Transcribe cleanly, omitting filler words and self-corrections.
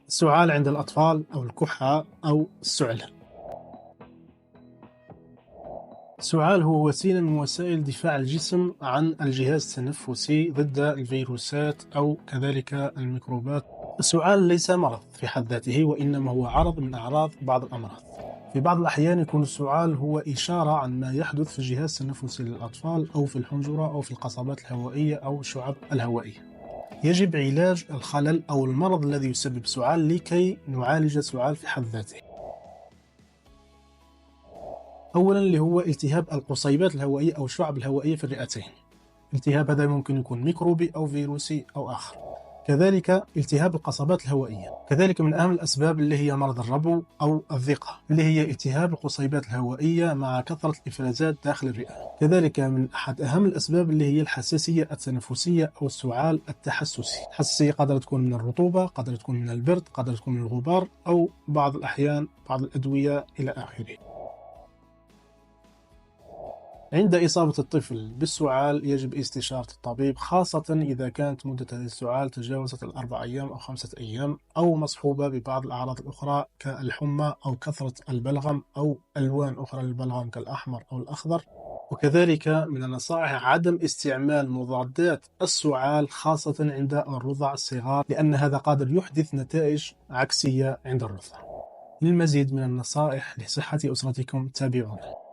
السعال عند الأطفال أو الكحة أو السعل. السعال هو وسيلة من وسائل دفاع الجسم عن الجهاز التنفسي ضد الفيروسات أو كذلك الميكروبات. السعال ليس مرض في حد ذاته، وإنما هو عرض من أعراض بعض الأمراض. في بعض الأحيان يكون السعال هو إشارة عن ما يحدث في الجهاز التنفسي للأطفال أو في الحنجرة أو في القصبات الهوائية أو الشعب الهوائية. يجب علاج الخلل أو المرض الذي يسبب السعال لكي نعالج السعال في حد ذاته. أولا اللي هو التهاب القصيبات الهوائية أو الشعب الهوائية في الرئتين. الالتهاب هذا ممكن يكون ميكروبي أو فيروسي أو آخر. كذلك التهاب القصبات الهوائية، كذلك من أهم الأسباب اللي هي مرض الربو أو الضيقة، اللي هي التهاب القصيبات الهوائية مع كثرة الإفرازات داخل الرئة. كذلك من أحد أهم الأسباب اللي هي الحساسية التنفسية أو السعال التحسسي. الحساسية قادرة تكون من الرطوبة، قادرة تكون من البرد، قادرة تكون من الغبار، أو بعض الأحيان بعض الأدوية إلى آخره. عند إصابة الطفل بالسعال يجب استشارة الطبيب، خاصة إذا كانت مدة هذه السعال تجاوزت 4 أيام أو 5 أيام، أو مصحوبة ببعض الأعراض الأخرى كالحمى أو كثرة البلغم أو ألوان أخرى للبلغم كالأحمر أو الأخضر. وكذلك من النصائح عدم استعمال مضادات السعال خاصة عند الرضع الصغار، لأن هذا قادر يحدث نتائج عكسية عند الرضع. للمزيد من النصائح لصحة أسرتكم تابعونا.